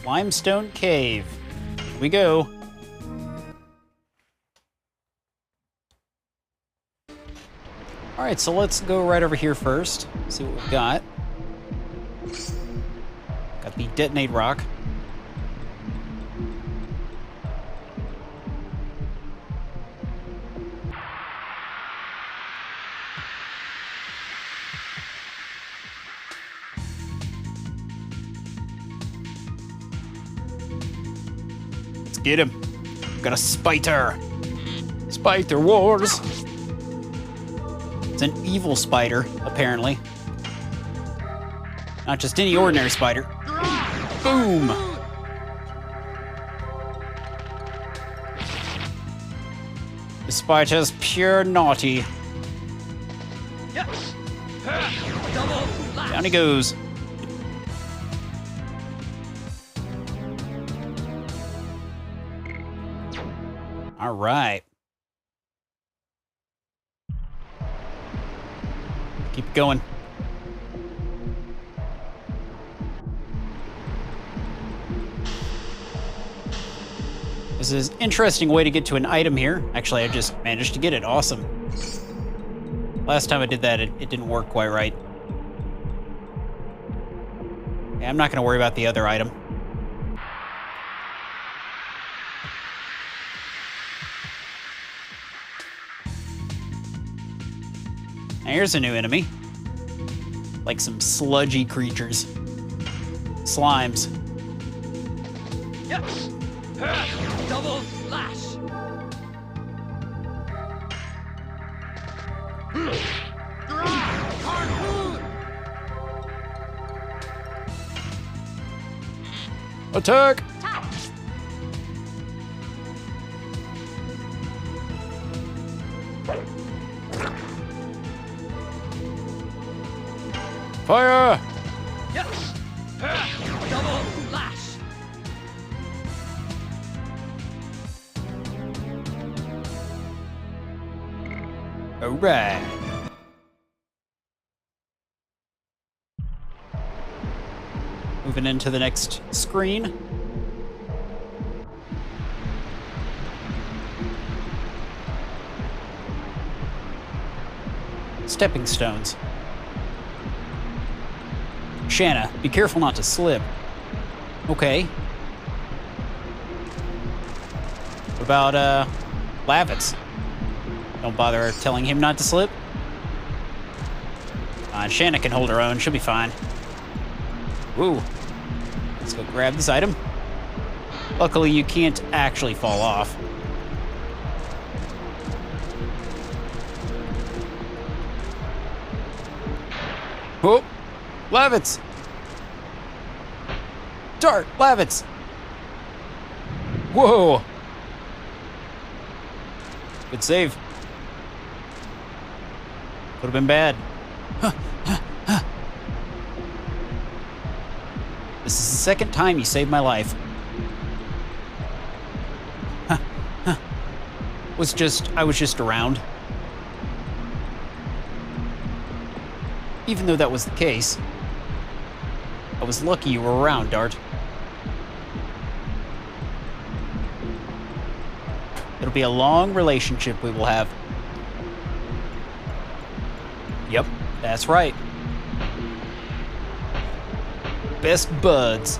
Limestone cave. Here we go. All right, so let's go right over here first. See what we've got. Got the detonate rock. Let's get him. Got a spider. Spider wars. It's an evil spider, apparently. Not just any ordinary spider. Boom! This spider's pure naughty. Down he goes. All right. Keep going. This is an interesting way to get to an item here. Actually, I just managed to get it. Awesome. Last time I did that, it didn't work quite right. Okay, I'm not going to worry about the other item. Now here's a new enemy. Like some sludgy creatures. Slimes. Yes. Double slash. Attack! Fire! Yes. Double slash. All right. Moving into the next screen. Stepping stones. Shanna, be careful not to slip. Okay. What about, Lavitz? Don't bother telling him not to slip. Shanna can hold her own. She'll be fine. Woo. Let's go grab this item. Luckily, you can't actually fall off. Oh, Lavitz! Dart, Lavitz! Whoa! Good save. Would have been bad. This is the second time you saved my life. I was just around. Even though that was the case, I was lucky you were around, Dart. It'll be a long relationship we will have. Yep, that's right. Best buds.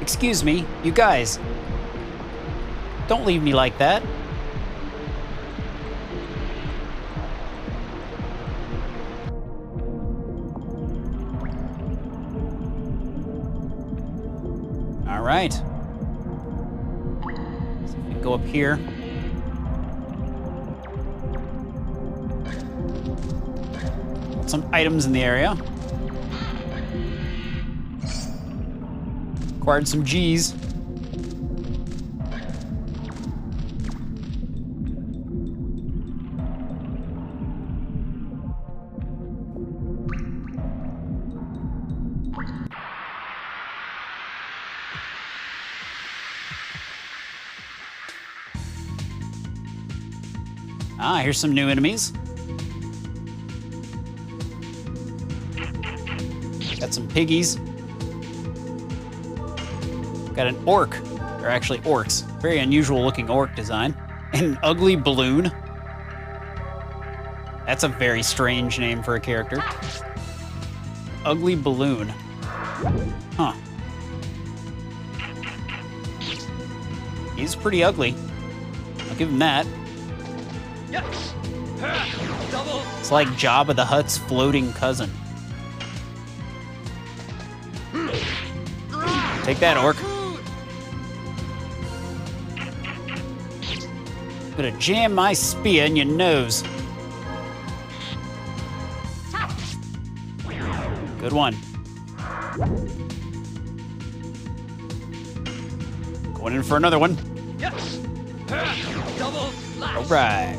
Excuse me, you guys. Don't leave me like that. All right. So we can go up here. Some items in the area. Acquired some G's. Ah, here's some new enemies. Got some piggies. Got an orc. They're actually orcs. Very unusual looking orc design. And an ugly balloon. That's a very strange name for a character. Ugly balloon. Huh. He's pretty ugly. I'll give him that. It's like Jabba the Hutt's floating cousin. Take that, orc. I'm gonna jam my spear in your nose. Good one. Going in for another one. All right.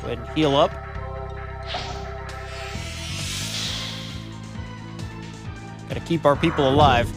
Go ahead and heal up. Gotta keep our people alive.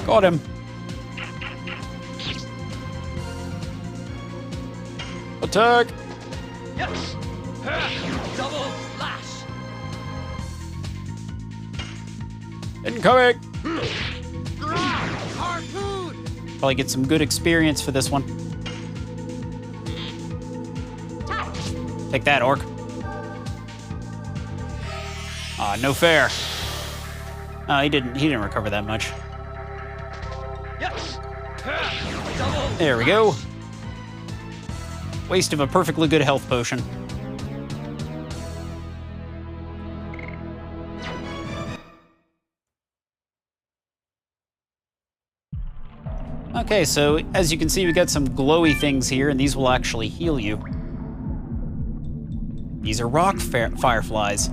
Got him. Attack! Yes. Double lash. Incoming! Harpoon. Probably get some good experience for this one. Take that, orc. Ah, no fair. Oh, he didn't recover that much. Yes. Double. There we go. Waste of a perfectly good health potion. Okay, so as you can see, we got some glowy things here, and these will actually heal you. These are rock fireflies.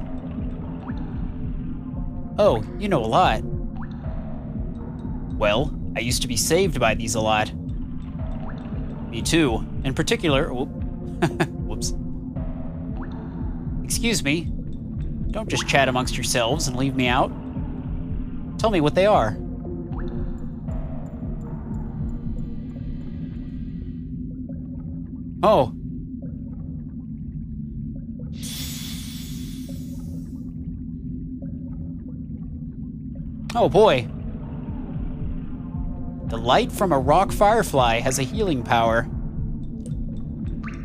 Oh, you know a lot. Well, I used to be saved by these a lot. Me too. In particular, whoops. Excuse me. Don't just chat amongst yourselves and leave me out. Tell me what they are. Oh. Oh boy. The light from a rock firefly has a healing power.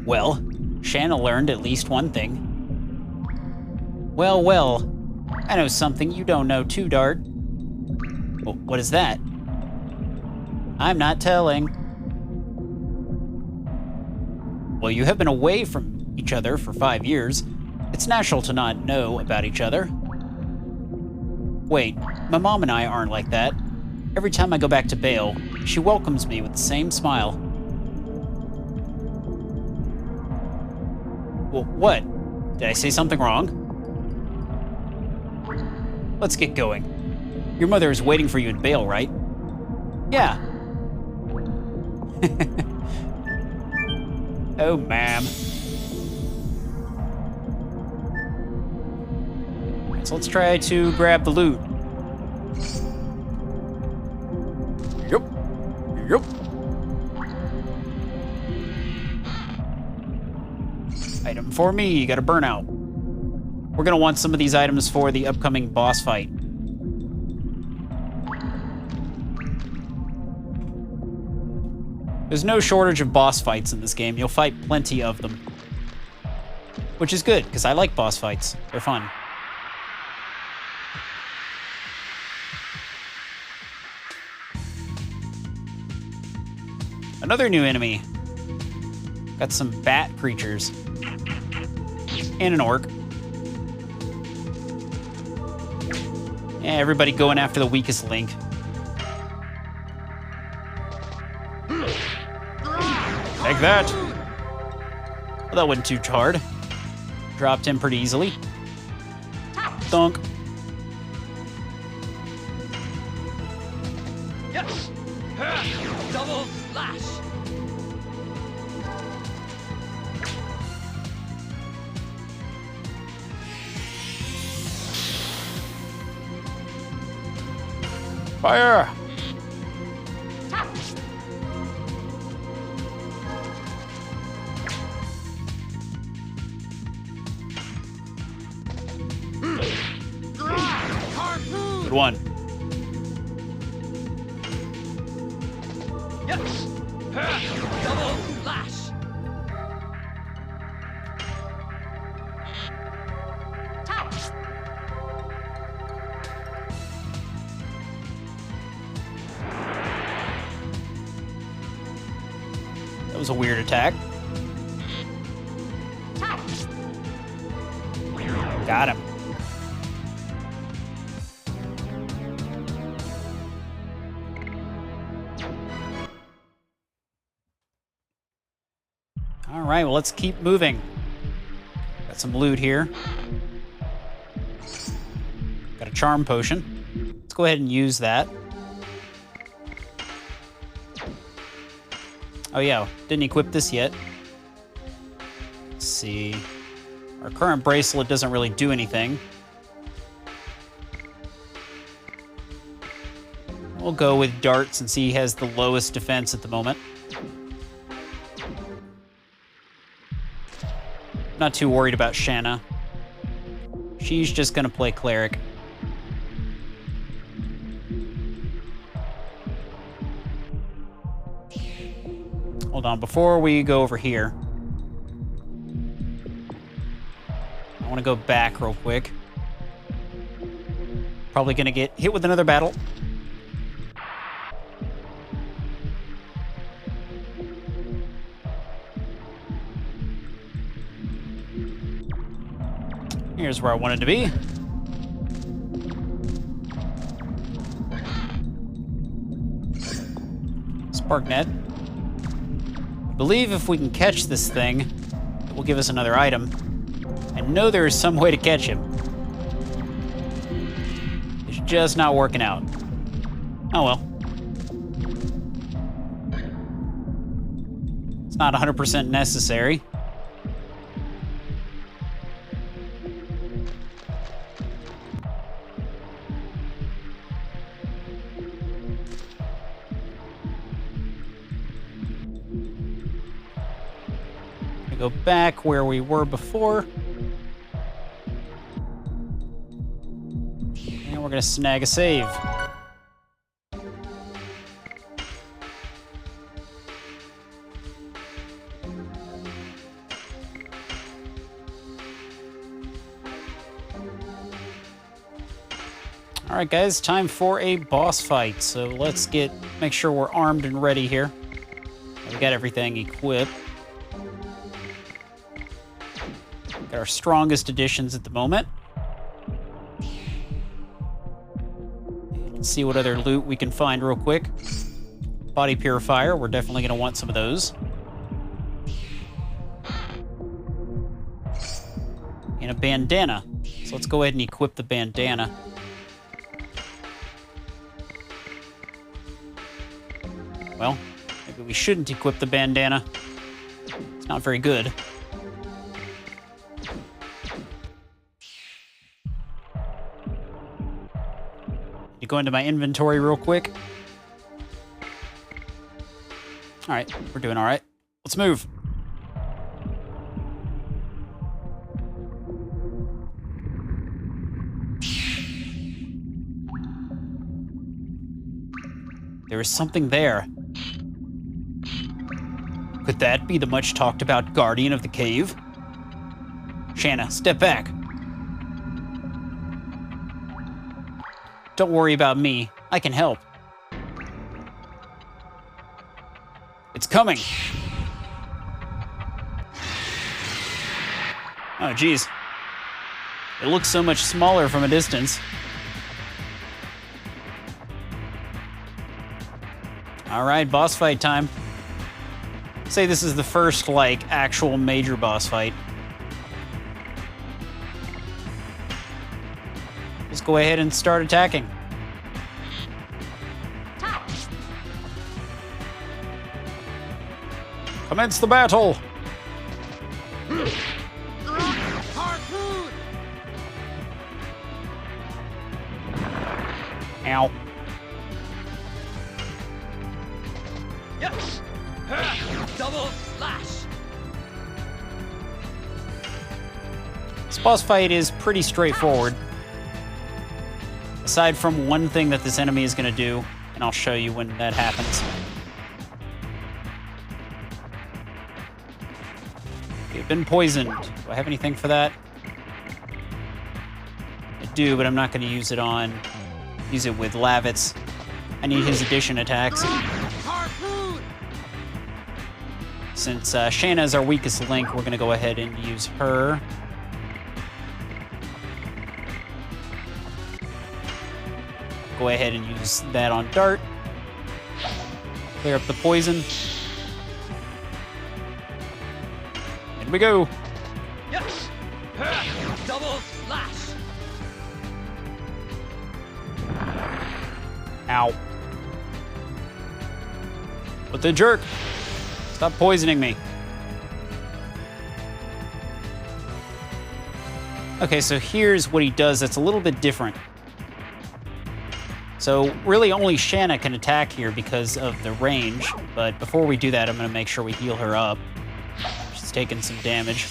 Well, Shanna learned at least one thing. Well, I know something you don't know too, Dart. What is that? I'm not telling. Well, you have been away from each other for 5 years. It's natural to not know about each other. Wait, my mom and I aren't like that. Every time I go back to Bale, she welcomes me with the same smile. Well, what? Did I say something wrong? Let's get going. Your mother is waiting for you in Bale, right? Yeah. Oh, ma'am. So let's try to grab the loot. Yep. Item for me, you got a burnout. We're gonna want some of these items for the upcoming boss fight. There's no shortage of boss fights in this game. You'll fight plenty of them. Which is good, because I like boss fights. They're fun. Another new enemy. Got some bat creatures. And an orc. Yeah, everybody going after the weakest link. Take that. Well, that wasn't too hard. Dropped him pretty easily. Thunk. Yes. Double lash. Fire! Good one. Yes. Double lash. That was a weird attack. Got him. All right, well, let's keep moving. Got some loot here. Got a charm potion. Let's go ahead and use that. Oh yeah, didn't equip this yet. Let's see. Our current bracelet doesn't really do anything. We'll go with darts and see he has the lowest defense at the moment. Not too worried about Shanna. She's just gonna play cleric. Hold on, before we go over here, I want to go back real quick. Probably gonna get hit with another battle. Here's where I wanted to be. Sparknet. I believe if we can catch this thing, it will give us another item. I know there is some way to catch him. It's just not working out. Oh well. It's not 100% necessary. Go back where we were before. And we're gonna snag a save. All right, guys, time for a boss fight. So let's make sure we're armed and ready here. We got everything equipped. Got our strongest additions at the moment. Let's see what other loot we can find real quick. Body purifier, we're definitely going to want some of those. And a bandana. So let's go ahead and equip the bandana. Well, maybe we shouldn't equip the bandana. It's not very good. You go into my inventory real quick. All right, we're doing all right. Let's move. There is something there. Could that be the much talked about guardian of the cave? Shanna, step back. Don't worry about me. I can help. It's coming. Oh, geez. It looks so much smaller from a distance. All right, boss fight time. Say this is the first, like, actual major boss fight. Let's go ahead and start attacking. Commence the battle! Harpoon! Ow. This boss fight is pretty straightforward. Aside from one thing that this enemy is going to do, and I'll show you when that happens. You've been poisoned. Do I have anything for that? I do, but I'm not going to use it with Lavitz. I need his addition attacks. Harpoon! Since Shanna is our weakest link, we're going to go ahead and use her. Go ahead and use that on Dart. Clear up the poison. In we go. Yes! Double slash! Ow. What the jerk? Stop poisoning me. Okay, so here's what he does that's a little bit different. So really only Shanna can attack here because of the range, but before we do that, I'm going to make sure we heal her up. She's taking some damage.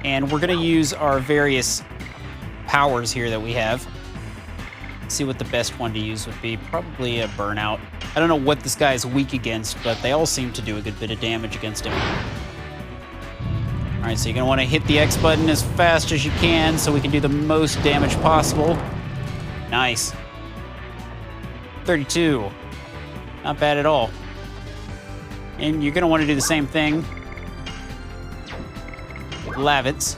And we're going to use our various powers here that we have. See what the best one to use would be. Probably a burnout. I don't know what this guy is weak against, but they all seem to do a good bit of damage against him. All right, so you're going to want to hit the X button as fast as you can so we can do the most damage possible. Nice. 32. Not bad at all. And you're going to want to do the same thing with Lavitz.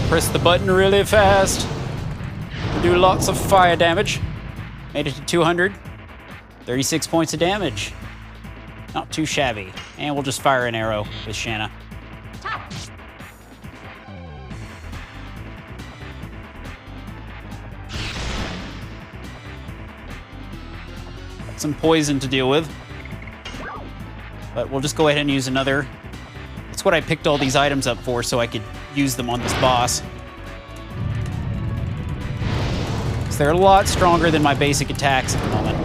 Press the button really fast. Do lots of fire damage. Made it to 200. 36 points of damage. Not too shabby. And we'll just fire an arrow with Shanna. Got some poison to deal with. But we'll just go ahead and use another. That's what I picked all these items up for, so I could use them on this boss. So they're a lot stronger than my basic attacks at the moment.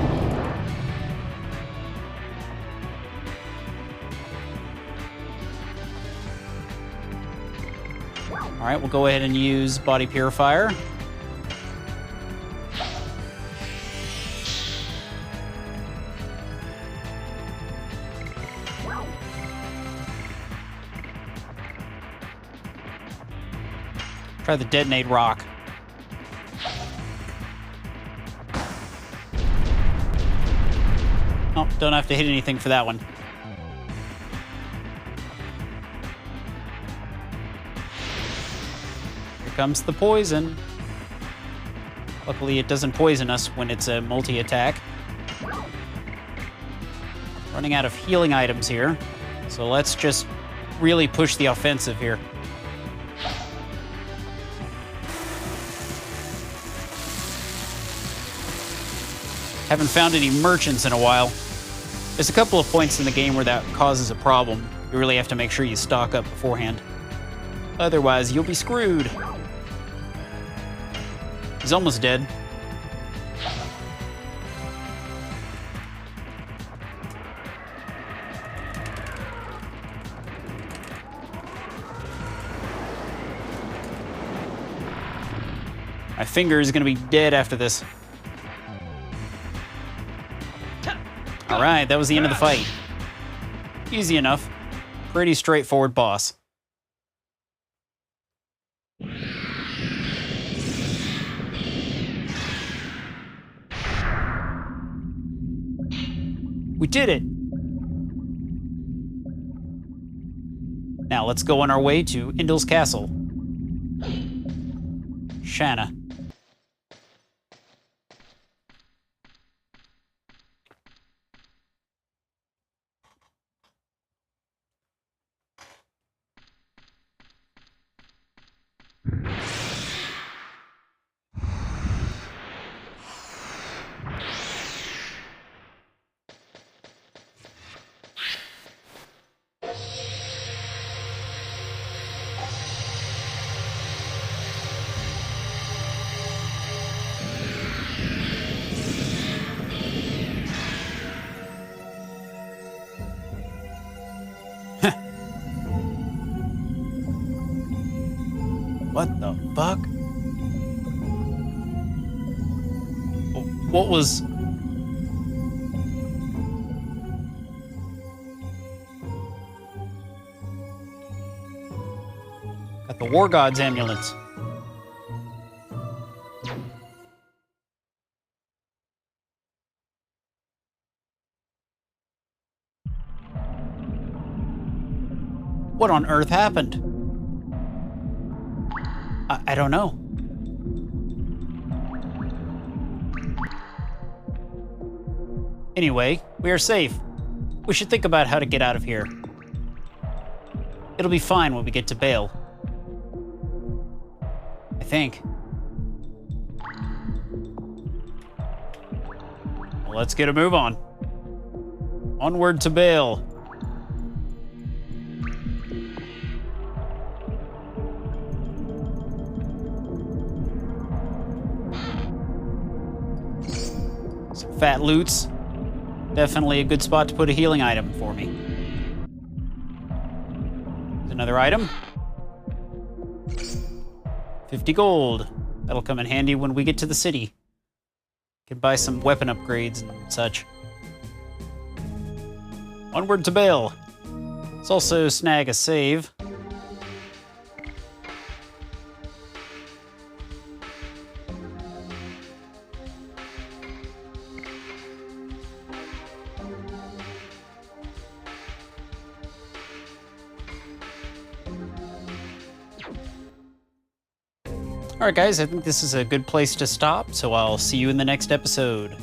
All right, we'll go ahead and use Body Purifier. Try the Detonate Rock. Oh, don't have to hit anything for that one. Here comes the poison. Luckily, it doesn't poison us when it's a multi-attack. Running out of healing items here. So let's just really push the offensive here. Haven't found any merchants in a while. There's a couple of points in the game where that causes a problem. You really have to make sure you stock up beforehand. Otherwise, you'll be screwed. He's almost dead. My finger is going to be dead after this. All right, that was the end of the fight. Easy enough. Pretty straightforward boss. We did it! Now let's go on our way to Indal's Castle. Shanna. fuck? What was... Got the War God's amulets. What on earth happened? I don't know. Anyway, we are safe. We should think about how to get out of here. It'll be fine when we get to Bale. I think. Well, let's get a move on. Onward to Bale. Some fat loots. Definitely a good spot to put a healing item for me. There's another item. 50 gold. That'll come in handy when we get to the city. Can buy some weapon upgrades and such. Onward to Bale. Let's also snag a save. All right, guys, I think this is a good place to stop, so I'll see you in the next episode.